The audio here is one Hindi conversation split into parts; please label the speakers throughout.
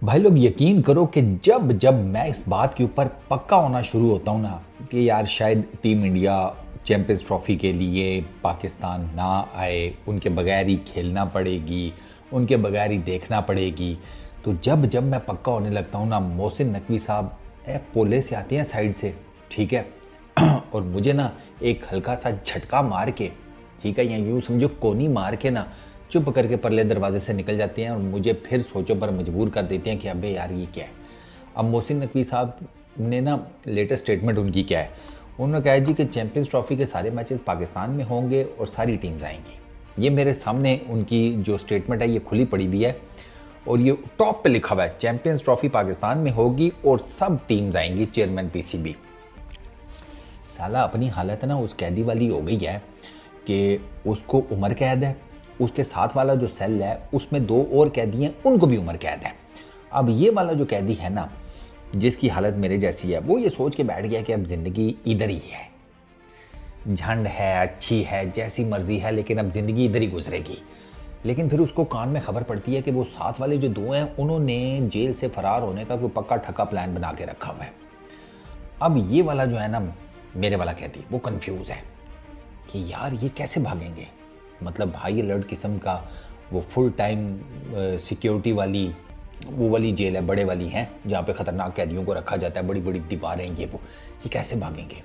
Speaker 1: भाई लोग यकीन करो कि जब जब मैं इस बात के ऊपर पक्का होना शुरू होता हूँ ना कि यार शायद टीम इंडिया चैंपियंस ट्रॉफी के लिए पाकिस्तान ना आए, उनके बगैर ही खेलना पड़ेगी, उनके बगैर ही देखना पड़ेगी, तो जब जब मैं पक्का होने लगता हूँ ना, मोहसिन नकवी साहब पोले से आते हैं साइड से, ठीक है और मुझे ना एक हल्का सा झटका मार के, ठीक है, या यूँ समझो कोनी मार के ना चुप करके परले दरवाजे से निकल जाते हैं और मुझे फिर सोचो पर मजबूर कर देते हैं कि अबे यार ये क्या है। अब मोहसिन नकवी साहब ने ना लेटेस्ट स्टेटमेंट उनकी क्या है, उन्होंने कहा जी कि चैंपियंस ट्रॉफी के सारे मैचेस पाकिस्तान में होंगे और सारी टीम्स आएंगी। ये मेरे सामने उनकी जो स्टेटमेंट है ये खुली पड़ी भी है और ये टॉप पे लिखा हुआ है, चैंपियंस ट्रॉफी पाकिस्तान में होगी और सब टीम्स आएंगी, चेयरमैन पीसीबी। साला अपनी हालत ना उस कैदी वाली हो गई है कि उसको उम्र कैद है, उसके साथ वाला जो सेल है उसमें 2 और कैदी हैं, उनको भी उम्र कैद है। अब ये वाला जो कैदी है ना, जिसकी हालत मेरे जैसी है, वो ये सोच के बैठ गया कि अब ज़िंदगी इधर ही है, झंड है, अच्छी है, जैसी मर्जी है, लेकिन अब ज़िंदगी इधर ही गुजरेगी। लेकिन फिर उसको कान में खबर पड़ती है कि वो साथ वाले जो 2 हैं उन्होंने जेल से फरार होने का कोई पक्का ठक्का प्लान बना के रखा हुआ है। अब ये वाला जो है ना, मेरे वाला कैदी, वो कंफ्यूज है कि यार ये कैसे भागेंगे। मतलब हाई अलर्ट किस्म का वो फुल टाइम सिक्योरिटी वाली वो वाली जेल है, बड़े वाली हैं, जहाँ पे ख़तरनाक कैदियों को रखा जाता है, बड़ी बड़ी दीवारें, ये कैसे भागेंगे।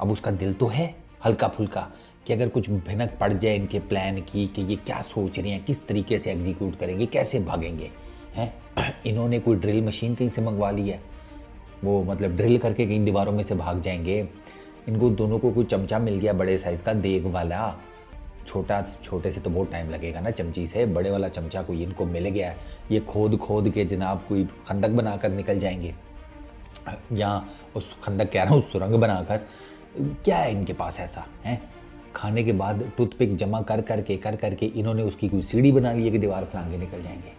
Speaker 1: अब उसका दिल तो है हल्का फुल्का कि अगर कुछ भिनक पड़ जाए इनके प्लान की कि ये क्या सोच रहे हैं, किस तरीके से एग्जीक्यूट करेंगे, कैसे भागेंगे हैं। इन्होंने कोई ड्रिल मशीन कहीं से मंगवा ली है, वो मतलब ड्रिल करके कहीं दीवारों में से भाग जाएंगे। इनको दोनों को कोई चमचा मिल गया बड़े साइज़ का देग वाला, छोटे से तो बहुत टाइम लगेगा ना चमची से, बड़े वाला चमचा कोई इनको मिल गया है, ये खोद के जनाब कोई खंदक बनाकर निकल जाएंगे, या उस खंदक कह रहा हूँ, सुरंग बनाकर। क्या है इनके पास ऐसा है। खाने के बाद टूथपिक जमा कर करके इन्होंने उसकी कोई सीढ़ी बना ली है कि दीवार फलांगे निकल जाएंगे।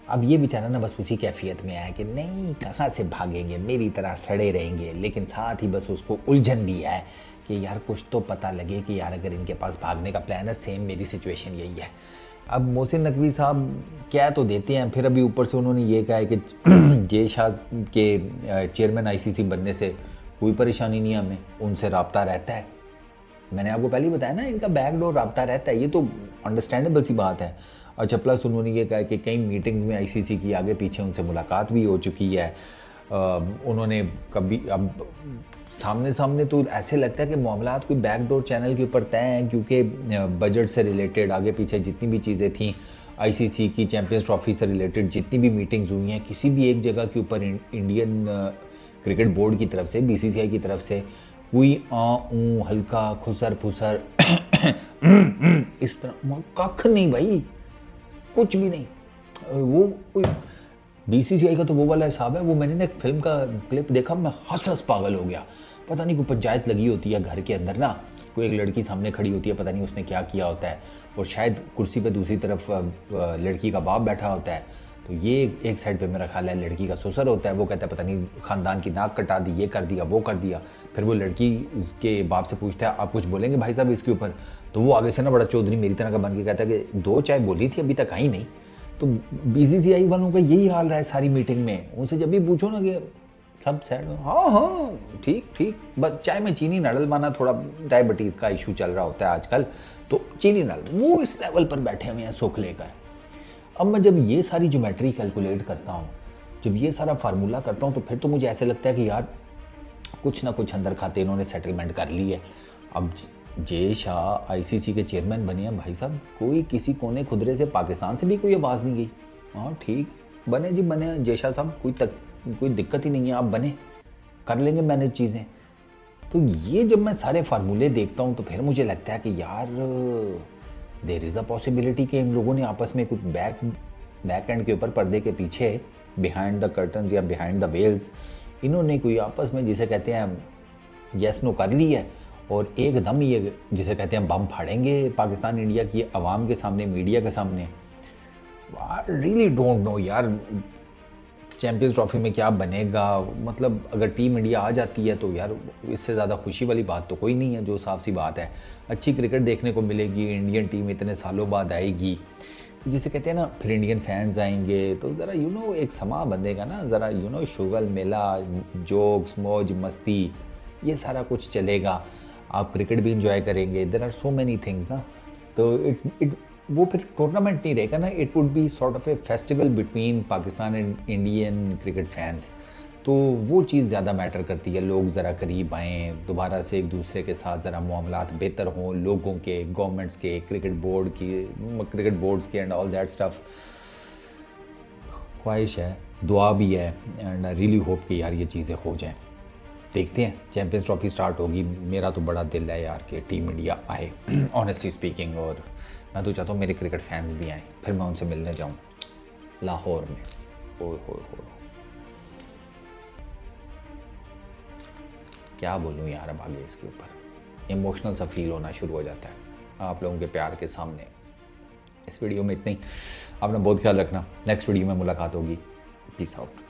Speaker 1: अब ये बेचारा ना बस उसी कैफियत में है कि नहीं कहाँ से भागेंगे, मेरी तरह सड़े रहेंगे, लेकिन साथ ही बस उसको उलझन भी है कि यार कुछ तो पता लगे कि यार अगर इनके पास भागने का प्लान है, सेम मेरी सिचुएशन यही है। अब मोहसिन नकवी साहब क्या तो देते हैं, फिर अभी ऊपर से उन्होंने ये कहा है कि जे शाह के चेयरमैन आईसीसी बनने से कोई परेशानी नहीं है, हमें उनसे रब्ता रहता है। मैंने आपको पहले ही बताया ना, इनका बैकडोर रब्ता रहता है, ये तो अंडरस्टैंडेबल सी बात है। अच्छा, प्लस उन्होंने ये कहा कि कई मीटिंग्स में आईसीसी की आगे पीछे उनसे मुलाकात भी हो चुकी है। उन्होंने कभी अब सामने तो ऐसे लगता है कि मामलात कोई बैकडोर चैनल के ऊपर तय हैं, क्योंकि बजट से रिलेटेड आगे पीछे जितनी भी चीज़ें थीं, आईसीसी की चैंपियंस ट्रॉफी से रिलेटेड जितनी भी मीटिंग्स हुई हैं, किसी भी एक जगह के ऊपर इंडियन क्रिकेट बोर्ड की तरफ से, बीसीसीआई की तरफ से कोई हल्का खुसर फुसर इस तरह कख नहीं भाई, कुछ भी नहीं। वो बीसीसीआई का तो वो वाला हिसाब है, वो मैंने ना एक फिल्म का क्लिप देखा, मैं हंस पागल हो गया। पता नहीं कोई पंचायत लगी होती है घर के अंदर ना, कोई एक लड़की सामने खड़ी होती है, पता नहीं उसने क्या किया होता है, और शायद कुर्सी पे दूसरी तरफ लड़की का बाप बैठा होता है, तो ये एक साइड पे मेरा ख्याल है लड़की का ससुर होता है, वो कहता है पता नहीं ख़ानदान की नाक कटा दी, ये कर दिया, वो कर दिया। फिर वो लड़की के बाप से पूछता है आप कुछ बोलेंगे भाई साहब इसके ऊपर, तो वो आगे से ना बड़ा चौधरी मेरी तरह का बन के कहता है कि 2 चाय बोली थी अभी तक आई नहीं। तो बीसीसीआई वालों का यही हाल रहा है सारी मीटिंग में, उनसे जब भी पूछो ना कि सब सैड, हाँ ठीक, बस चाय में चीनी न डलवाना, थोड़ा डायबिटीज़ का इशू चल रहा होता है आजकल, तो चीनी न, वो इस लेवल पर बैठे हुए हैं सुख लेकर। अब मैं जब ये सारी ज्योमेट्री कैलकुलेट करता हूँ, जब ये सारा फार्मूला करता हूँ, तो फिर तो मुझे ऐसे लगता है कि यार कुछ ना कुछ अंदर खाते इन्होंने सेटलमेंट कर ली है। अब जे शाह आईसीसी के चेयरमैन बने हैं भाई साहब, कोई किसी कोने खुदरे से पाकिस्तान से भी कोई आवाज़ नहीं गई। हाँ ठीक, बने जी बने जे शाह साहब, कोई दिक्कत ही नहीं है, आप बने, कर लेंगे मैनेज चीज़ें। तो ये जब मैं सारे फार्मूले देखता हूँ तो फिर मुझे लगता है कि यार देयर इज़ अ पॉसिबिलिटी कि इन लोगों ने आपस में कुछ बैक एंड के ऊपर, पर्दे के पीछे, बिहाइंड द कर्टन्स या बिहाइंड द वेल्स, इन्होंने कोई आपस में जिसे कहते हैं यस नो कर ली है, और एकदम ये जिसे कहते हैं बम फाड़ेंगे पाकिस्तान इंडिया की आवाम के सामने, मीडिया के सामने। आई रियली डोंट नो यार चैंपियंस ट्रॉफी में क्या बनेगा। मतलब अगर टीम इंडिया आ जाती है तो यार इससे ज़्यादा खुशी वाली बात तो कोई नहीं है, जो साफ सी बात है। अच्छी क्रिकेट देखने को मिलेगी, इंडियन टीम इतने सालों बाद आएगी, जिसे कहते हैं ना, फिर इंडियन फैंस आएंगे तो ज़रा एक समा बंधेगा ना, ज़रा शुगल मेला, जोक्स, मौज मस्ती, ये सारा कुछ चलेगा। आप क्रिकेट भी इंजॉय करेंगे। There are so many things ना। तो इट वो फिर टूर्नामेंट नहीं रहेगा ना, it would be sort of a festival between Pakistan and Indian cricket fans. तो वो चीज़ ज़्यादा मैटर करती है। लोग ज़रा करीब आएँ, दोबारा से एक दूसरे के साथ ज़रा मामलात बेहतर हों, लोगों के, गवर्नमेंट्स के, क्रिकेट बोर्ड्स के एंड ऑल दैट स्टफ। ख्वाहिश है, दुआ भी है, एंड आई रियली होप कि यार ये चीज़ें हो जाएं। देखते हैं, चैम्पियंस ट्रॉफी स्टार्ट होगी। मेरा तो बड़ा दिल है यार कि टीम इंडिया आए, ऑनेस्टली स्पीकिंग। और मैं तो चाहता हूँ मेरे क्रिकेट फैंस भी आएँ, फिर मैं उनसे मिलने जाऊँ लाहौर में। हो क्या बोलूँ यार, अब आगे इसके ऊपर इमोशनल सा फील होना शुरू हो जाता है आप लोगों के प्यार के सामने। इस वीडियो में इतना ही। अपना बहुत ख्याल रखना। नेक्स्ट वीडियो में मुलाकात होगी। Peace out.